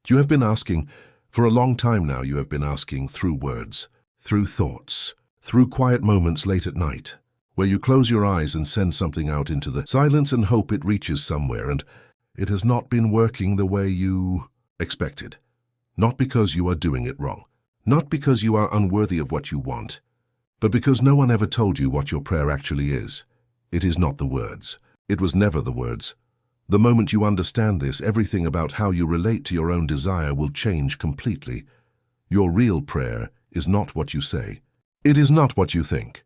You have been asking, for a long time now you have been asking through words, through thoughts, through quiet moments late at night, where you close your eyes and send something out into the silence and hope it reaches somewhere, and it has not been working the way you expected. Not because you are doing it wrong, not because you are unworthy of what you want, but because no one ever told you what your prayer actually is. It is not the words. It was never the words. The moment you understand this, everything about how you relate to your own desire will change completely. Your real prayer is not what you say. It is not what you think.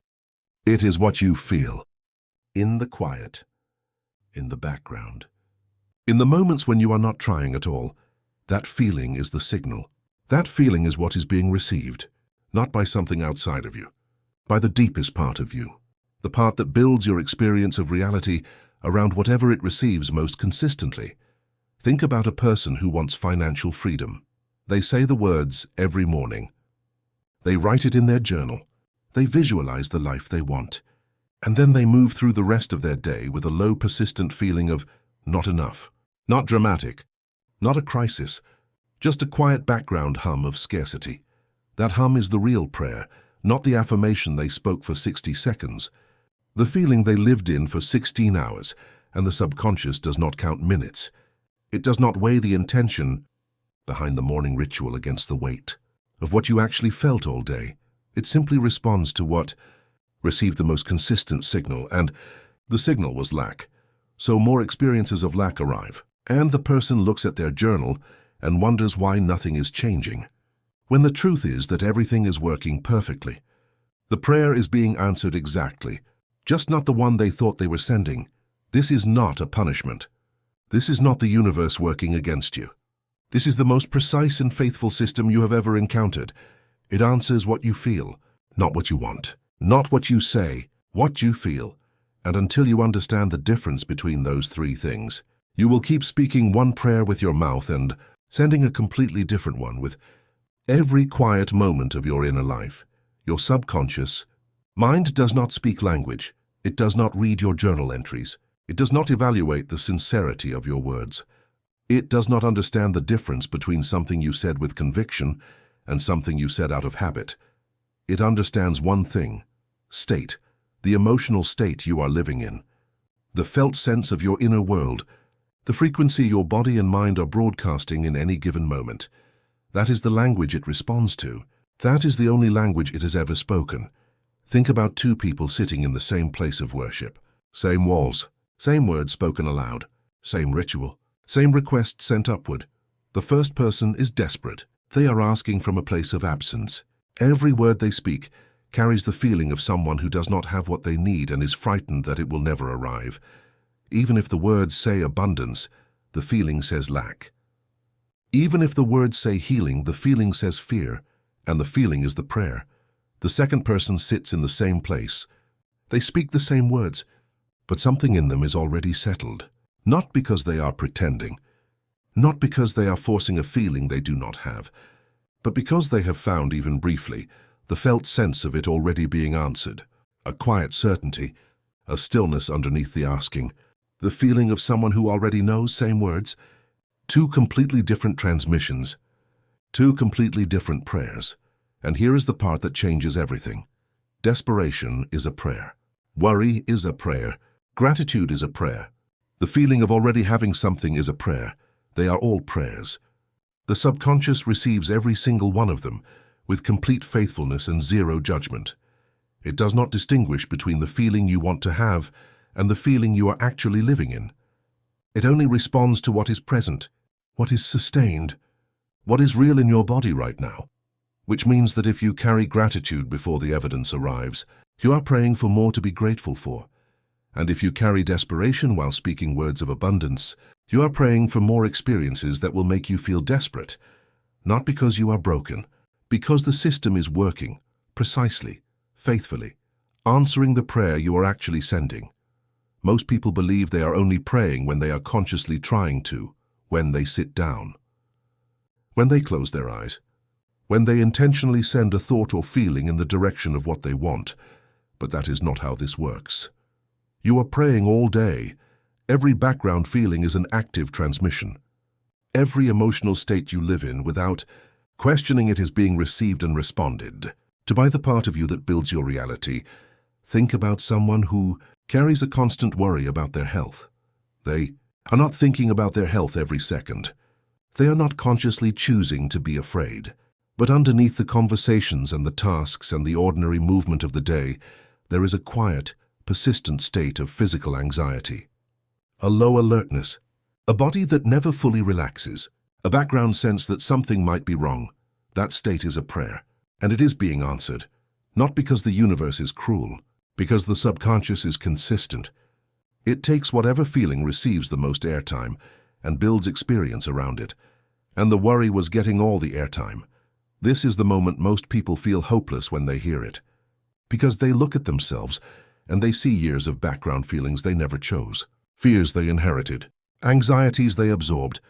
It is what you feel. In the quiet, in the background. In the moments when you are not trying at all, that feeling is the signal. That feeling is what is being received, not by something outside of you, by the deepest part of you, the part that builds your experience of reality around whatever it receives most consistently. Think about a person who wants financial freedom. They say the words every morning. They write it in their journal. They visualize the life they want. And then they move through the rest of their day with a low, persistent feeling of not enough. Not dramatic, not a crisis, just a quiet background hum of scarcity. That hum is the real prayer, not the affirmation they spoke for 60 seconds. The feeling they lived in for 16 hours, and the subconscious does not count minutes. It does not weigh the intention behind the morning ritual against the weight of what you actually felt all day. It simply responds to what received the most consistent signal, and the signal was lack. So more experiences of lack arrive, and the person looks at their journal and wonders why nothing is changing, when the truth is that everything is working perfectly. The prayer is being answered exactly, just not the one they thought they were sending. This is not a punishment. This is not the universe working against you. This is the most precise and faithful system you have ever encountered. It answers what you feel, not what you want, not what you say, what you feel. And until you understand the difference between those three things, you will keep speaking one prayer with your mouth and sending a completely different one with every quiet moment of your inner life. Your subconscious mind does not speak language. It does not read your journal entries. It does not evaluate the sincerity of your words. It does not understand the difference between something you said with conviction and something you said out of habit. It understands one thing: state, the emotional state you are living in, the felt sense of your inner world, the frequency your body and mind are broadcasting in any given moment. That is the language it responds to. That is the only language it has ever spoken. Think about two people sitting in the same place of worship. Same walls, same words spoken aloud, same ritual, same request sent upward. The first person is desperate. They are asking from a place of absence. Every word they speak carries the feeling of someone who does not have what they need and is frightened that it will never arrive. Even if the words say abundance, the feeling says lack. Even if the words say healing, the feeling says fear, and the feeling is the prayer. The second person sits in the same place. They speak the same words, but something in them is already settled. Not because they are pretending, not because they are forcing a feeling they do not have, but because they have found, even briefly, the felt sense of it already being answered. A quiet certainty, a stillness underneath the asking, the feeling of someone who already knows same words. Two completely different transmissions, two completely different prayers. And here is the part that changes everything. Desperation is a prayer. Worry is a prayer. Gratitude is a prayer. The feeling of already having something is a prayer. They are all prayers. The subconscious receives every single one of them with complete faithfulness and zero judgment. It does not distinguish between the feeling you want to have and the feeling you are actually living in. It only responds to what is present, what is sustained, what is real in your body right now. Which means that if you carry gratitude before the evidence arrives, you are praying for more to be grateful for. And if you carry desperation while speaking words of abundance, you are praying for more experiences that will make you feel desperate. Not because you are broken, because the system is working, precisely, faithfully, answering the prayer you are actually sending. Most people believe they are only praying when they are consciously trying to, when they sit down, when they close their eyes, when they intentionally send a thought or feeling in the direction of what they want. But that is not how this works. You are praying all day. Every background feeling is an active transmission. every emotional state you live in without questioning it is being received and responded to by the part of you that builds your reality. Think about someone who carries a constant worry about their health. They are not thinking about their health every second. They are not consciously choosing to be afraid. But underneath the conversations and the tasks and the ordinary movement of the day, there is a quiet, persistent state of physical anxiety. A low alertness, a body that never fully relaxes, a background sense that something might be wrong. That state is a prayer, and it is being answered, not because the universe is cruel, because the subconscious is consistent. It takes whatever feeling receives the most airtime and builds experience around it. And the worry was getting all the airtime. This is the moment most people feel hopeless when they hear it, because they look at themselves and they see years of background feelings they never chose, fears they inherited, anxieties they absorbed,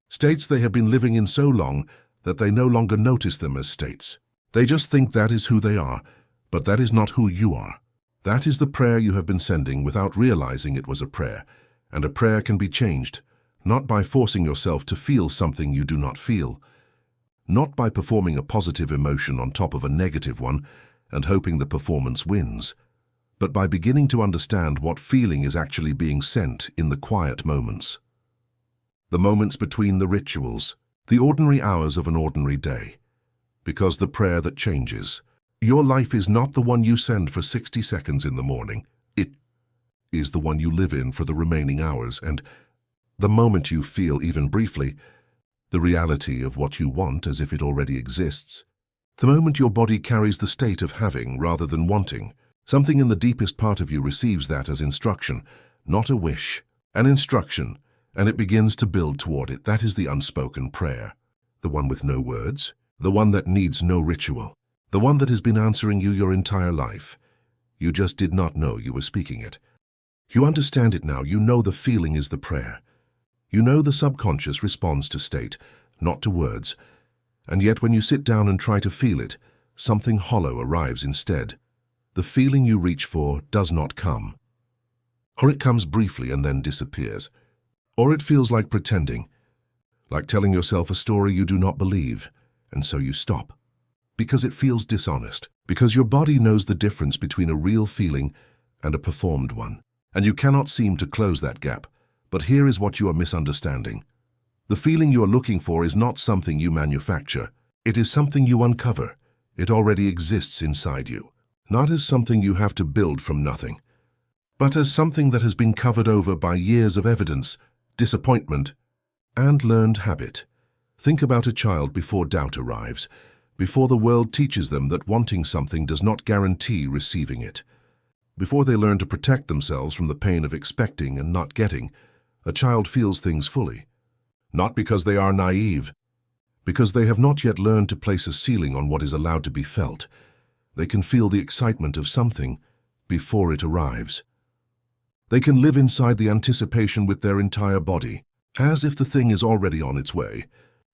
states they have been living in so long that they no longer notice them as states. They just think that is who they are, but that is not who you are. That is the prayer you have been sending without realizing it was a prayer, and a prayer can be changed, not by forcing yourself to feel something you do not feel, not by performing a positive emotion on top of a negative one and hoping the performance wins, but by beginning to understand what feeling is actually being sent in the quiet moments. The moments between the rituals, the ordinary hours of an ordinary day. Because the prayer that changes. Your life is not the one you send for 60 seconds in the morning. It is the one you live in for the remaining hours, and the moment you feel, even briefly, the reality of what you want as if it already exists, the moment your body carries the state of having rather than wanting, something in the deepest part of you receives that as instruction, not a wish, an instruction, and it begins to build toward it. That is the unspoken prayer, the one with no words, the one that needs no ritual, the one that has been answering you your entire life. You just did not know you were speaking it. You understand it now. You know the feeling is the prayer. You know the subconscious responds to state, not to words. And yet when you sit down and try to feel it, something hollow arrives instead. The feeling you reach for does not come. Or it comes briefly and then disappears. Or it feels like pretending, like telling yourself a story you do not believe, and so you stop. Because it feels dishonest, because your body knows the difference between a real feeling and a performed one, and you cannot seem to close that gap. But here is what you are misunderstanding. The feeling you are looking for is not something you manufacture. It is something you uncover. It already exists inside you, not as something you have to build from nothing, but as something that has been covered over by years of evidence, disappointment, and learned habit. Think about a child before doubt arrives, before the world teaches them that wanting something does not guarantee receiving it, before they learn to protect themselves from the pain of expecting and not getting. A child feels things fully, not because they are naive, because they have not yet learned to place a ceiling on what is allowed to be felt. They can feel the excitement of something before it arrives. They can live inside the anticipation with their entire body, as if the thing is already on its way,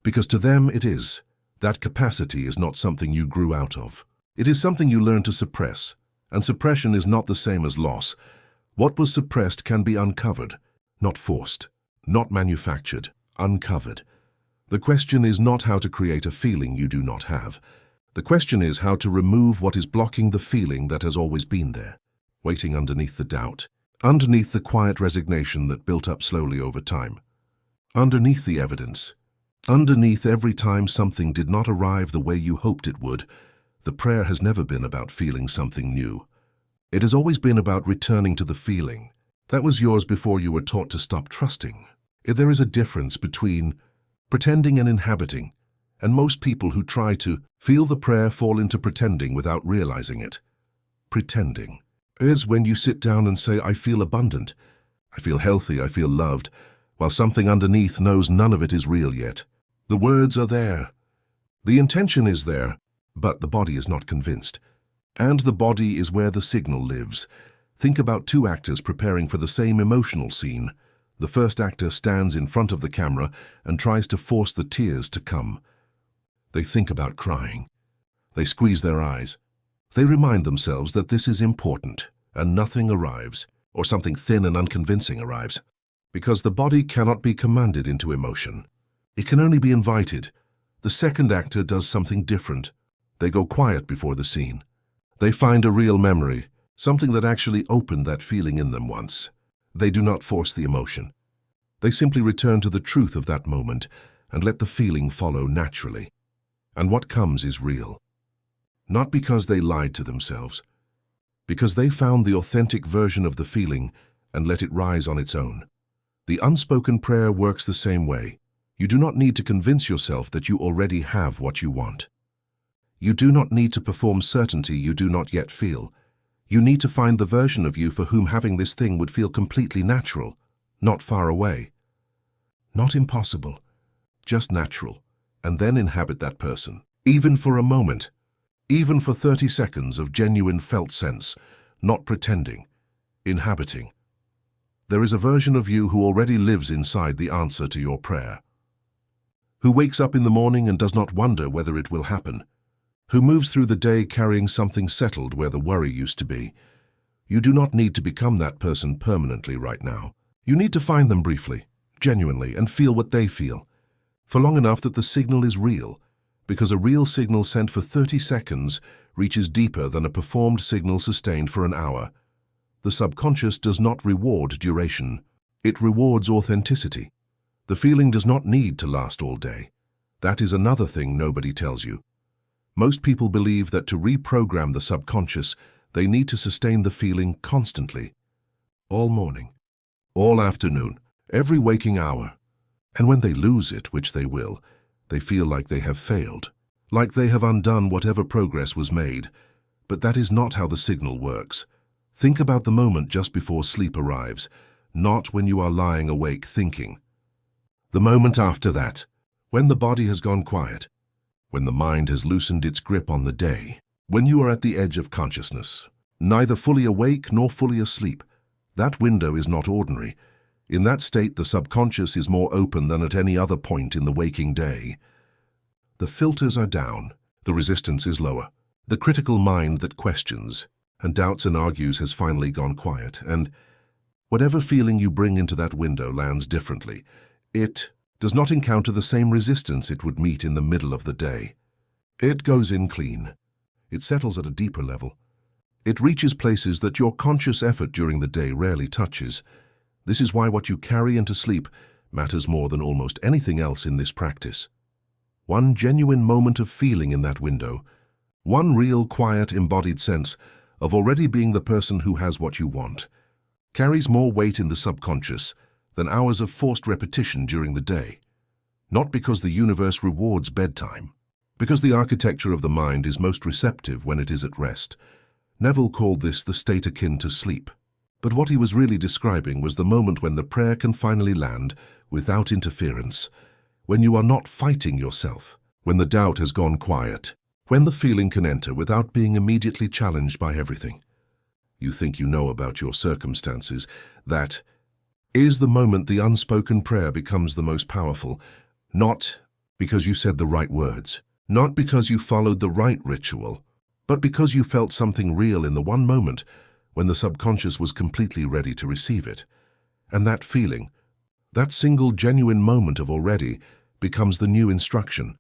because to them it is. That capacity is not something you grew out of. It is something you learn to suppress, and suppression is not the same as loss. What was suppressed can be uncovered. Not forced, not manufactured, uncovered. The question is not how to create a feeling you do not have. The question is how to remove what is blocking the feeling that has always been there, waiting underneath the doubt, underneath the quiet resignation that built up slowly over time, underneath the evidence, underneath every time something did not arrive the way you hoped it would. The prayer has never been about feeling something new. It has always been about returning to the feeling that was yours before you were taught to stop trusting. There is a difference between pretending and inhabiting, and most people who try to feel the prayer fall into pretending without realizing it. Pretending is when you sit down and say, I feel abundant, I feel healthy, I feel loved, while something underneath knows none of it is real yet. The words are there. The intention is there, but the body is not convinced. And the body is where the signal lives. Think about two actors preparing for the same emotional scene. The first actor stands in front of the camera and tries to force the tears to come. They think about crying. They squeeze their eyes. They remind themselves that this is important, and nothing arrives, or something thin and unconvincing arrives, because the body cannot be commanded into emotion. It can only be invited. The second actor does something different. They go quiet before the scene. They find a real memory, something that actually opened that feeling in them once. They do not force the emotion. They simply return to the truth of that moment and let the feeling follow naturally. And what comes is real. Not because they lied to themselves, because they found the authentic version of the feeling and let it rise on its own. The unspoken prayer works the same way. You do not need to convince yourself that you already have what you want. You do not need to perform certainty you do not yet feel. You need to find the version of you for whom having this thing would feel completely natural, not far away. Not impossible, just natural, and then inhabit that person, even for a moment, even for 30 seconds of genuine felt sense, not pretending, inhabiting. There is a version of you who already lives inside the answer to your prayer, who wakes up in the morning and does not wonder whether it will happen, who moves through the day carrying something settled where the worry used to be. You do not need to become that person permanently right now. You need to find them briefly, genuinely, and feel what they feel, for long enough that the signal is real, because a real signal sent for 30 seconds reaches deeper than a performed signal sustained for an hour. The subconscious does not reward duration. It rewards authenticity. The feeling does not need to last all day. That is another thing nobody tells you. Most people believe that to reprogram the subconscious, they need to sustain the feeling constantly, all morning, all afternoon, every waking hour. And when they lose it, which they will, they feel like they have failed, like they have undone whatever progress was made. But that is not how the signal works. Think about the moment just before sleep arrives, not when you are lying awake thinking. The moment after that, when the body has gone quiet, when the mind has loosened its grip on the day, when you are at the edge of consciousness, neither fully awake nor fully asleep. That window is not ordinary. In that state, the subconscious is more open than at any other point in the waking day. The filters are down, the resistance is lower. The critical mind that questions and doubts and argues has finally gone quiet, and whatever feeling you bring into that window lands differently. It does not encounter the same resistance it would meet in the middle of the day. It goes in clean. It settles at a deeper level. It reaches places that your conscious effort during the day rarely touches. This is why what you carry into sleep matters more than almost anything else in this practice. One genuine moment of feeling in that window, one real, quiet, embodied sense of already being the person who has what you want, carries more weight in the subconscious than hours of forced repetition during the day. Not because the universe rewards bedtime, because the architecture of the mind is most receptive when it is at rest. Neville called this the state akin to sleep. But what he was really describing was the moment when the prayer can finally land without interference, when you are not fighting yourself, when the doubt has gone quiet, when the feeling can enter without being immediately challenged by everything you think you know about your circumstances. That is the moment the unspoken prayer becomes the most powerful, not because you said the right words, not because you followed the right ritual, but because you felt something real in the one moment when the subconscious was completely ready to receive it. And that feeling, that single genuine moment of already, becomes the new instruction.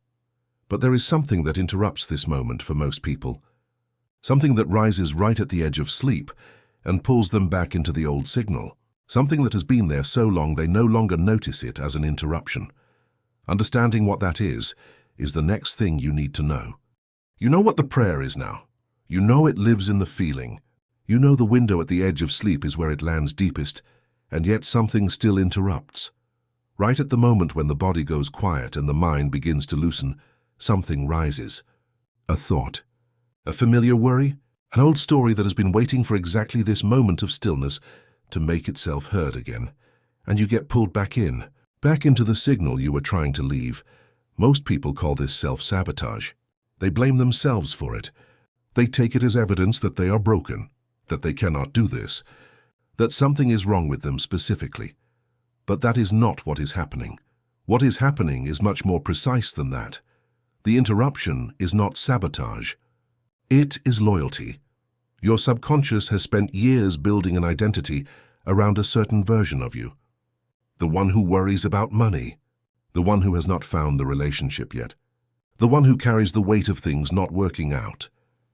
But there is something that interrupts this moment for most people, something that rises right at the edge of sleep and pulls them back into the old signal, something that has been there so long they no longer notice it as an interruption. Understanding what that is the next thing you need to know. You know what the prayer is now. You know it lives in the feeling. You know the window at the edge of sleep is where it lands deepest, and yet something still interrupts. Right at the moment when the body goes quiet and the mind begins to loosen, something rises. A thought, a familiar worry, an old story that has been waiting for exactly this moment of stillness to make itself heard again. And you get pulled back into the signal you were trying to leave. Most people call this self-sabotage. They blame themselves for it. They take it as evidence that they are broken, that they cannot do this, that something is wrong with them specifically. But that is not what is happening. What is happening is much more precise than that. The interruption is not sabotage. It is loyalty. Your subconscious has spent years building an identity around a certain version of you. The one who worries about money, the one who has not found the relationship yet, the one who carries the weight of things not working out.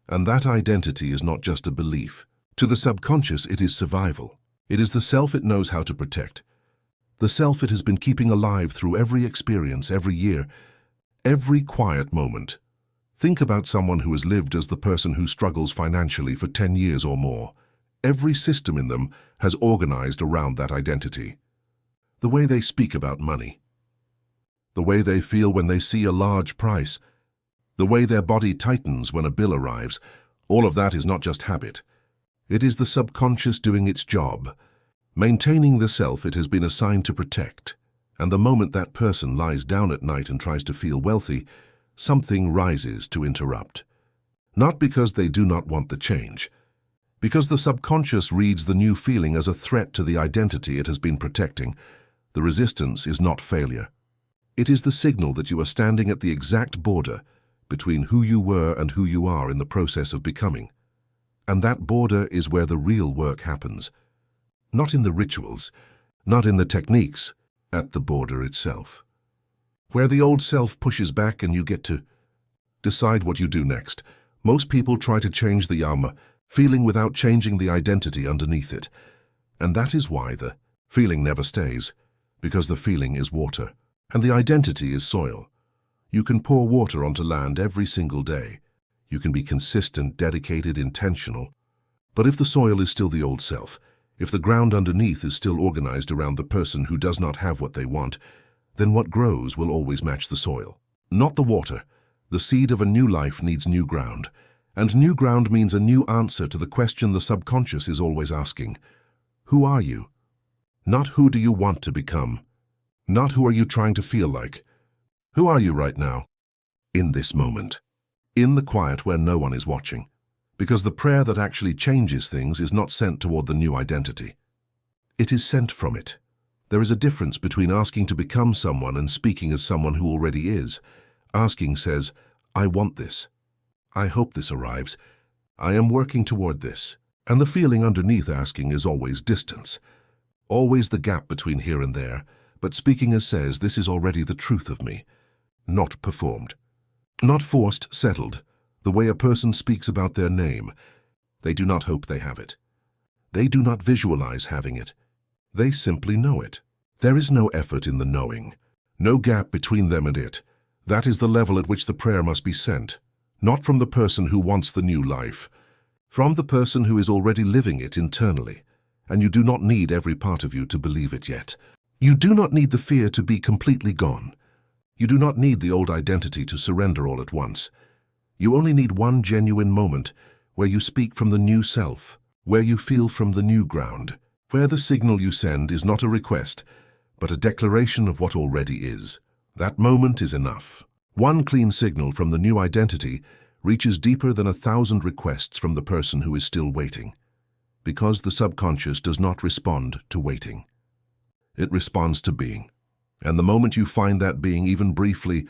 And that identity is not just a belief. To the subconscious, it is survival. It is the self it knows how to protect, the self it has been keeping alive through every experience, every year, every quiet moment. Think about someone who has lived as the person who struggles financially for 10 years or more. Every system in them has organized around that identity. The way they speak about money, the way they feel when they see a large price, the way their body tightens when a bill arrives, all of that is not just habit. It is the subconscious doing its job, maintaining the self it has been assigned to protect. And the moment that person lies down at night and tries to feel wealthy, something rises to interrupt. Not because they do not want the change, because the subconscious reads the new feeling as a threat to the identity it has been protecting. The resistance is not failure. It is the signal that you are standing at the exact border between who you were and who you are in the process of becoming. And that border is where the real work happens. Not in the rituals, not in the techniques, at the border itself. Where the old self pushes back and you get to decide what you do next. Most people try to change the feeling without changing the identity underneath it. And that is why the feeling never stays, because the feeling is water, and the identity is soil. You can pour water onto land every single day. You can be consistent, dedicated, intentional. But if the soil is still the old self, if the ground underneath is still organized around the person who does not have what they want, then what grows will always match the soil, not the water. The seed of a new life needs new ground, and new ground means a new answer to the question the subconscious is always asking. Who are you? Not who do you want to become? Not who are you trying to feel like? Who are you right now? In this moment. In the quiet where no one is watching. Because the prayer that actually changes things is not sent toward the new identity. It is sent from it. There is a difference between asking to become someone and speaking as someone who already is. Asking says, I want this. I hope this arrives. I am working toward this. And the feeling underneath asking is always distance. Always the gap between here and there. But speaking as says, this is already the truth of me. Not performed. Not forced, settled. The way a person speaks about their name. They do not hope they have it. They do not visualize having it. They simply know it. There is no effort in the knowing. No gap between them and it. That is the level at which the prayer must be sent. Not from the person who wants the new life. From the person who is already living it internally. And you do not need every part of you to believe it yet. You do not need the fear to be completely gone. You do not need the old identity to surrender all at once. You only need one genuine moment where you speak from the new self, where you feel from the new ground, where the signal you send is not a request, but a declaration of what already is. That moment is enough. One clean signal from the new identity reaches deeper than 1,000 requests from the person who is still waiting, because the subconscious does not respond to waiting. It responds to being. And the moment you find that being, even briefly,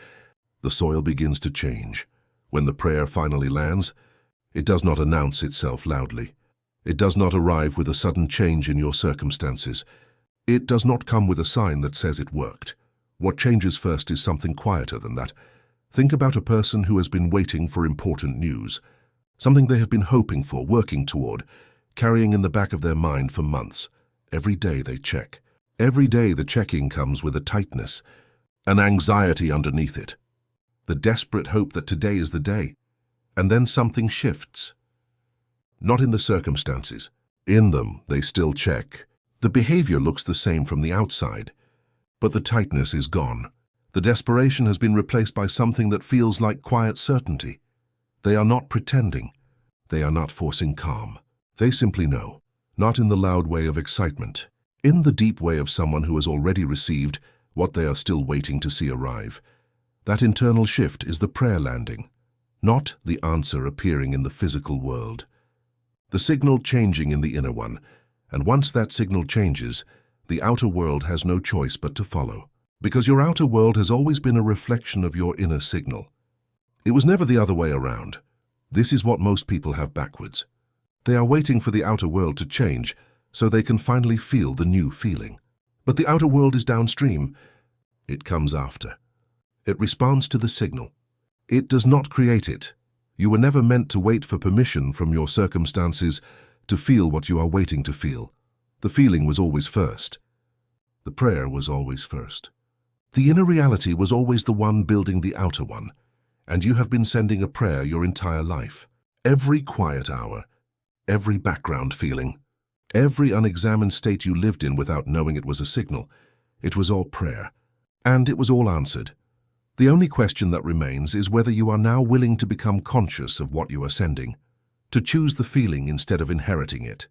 the soil begins to change. When the prayer finally lands, it does not announce itself loudly. It does not arrive with a sudden change in your circumstances. It does not come with a sign that says it worked. What changes first is something quieter than that. Think about a person who has been waiting for important news, something they have been hoping for, working toward, carrying in the back of their mind for months. Every day they check. Every day the checking comes with a tightness, an anxiety underneath it, the desperate hope that today is the day. And then something shifts. Not in the circumstances. In them, they still check. The behavior looks the same from the outside, but the tightness is gone. The desperation has been replaced by something that feels like quiet certainty. They are not pretending. They are not forcing calm. They simply know, not in the loud way of excitement, in the deep way of someone who has already received what they are still waiting to see arrive. That internal shift is the prayer landing, not the answer appearing in the physical world. The signal changing in the inner one, and once that signal changes, the outer world has no choice but to follow. Because your outer world has always been a reflection of your inner signal. It was never the other way around. This is what most people have backwards. They are waiting for the outer world to change so they can finally feel the new feeling. But the outer world is downstream. It comes after. It responds to the signal. It does not create it. You were never meant to wait for permission from your circumstances to feel what you are waiting to feel. The feeling was always first. The prayer was always first. The inner reality was always the one building the outer one, and you have been sending a prayer your entire life. Every quiet hour, every background feeling, every unexamined state you lived in without knowing it was a signal, it was all prayer, and it was all answered. The only question that remains is whether you are now willing to become conscious of what you are sending, to choose the feeling instead of inheriting it,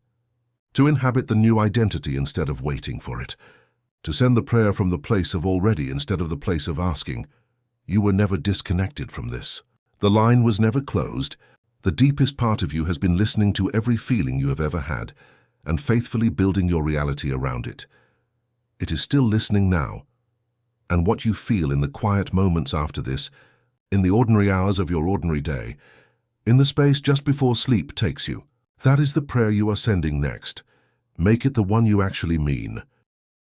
to inhabit the new identity instead of waiting for it, to send the prayer from the place of already instead of the place of asking. You were never disconnected from this. The line was never closed. The deepest part of you has been listening to every feeling you have ever had and faithfully building your reality around it. It is still listening now. And what you feel in the quiet moments after this, in the ordinary hours of your ordinary day, in the space just before sleep takes you, that is the prayer you are sending next. Make it the one you actually mean.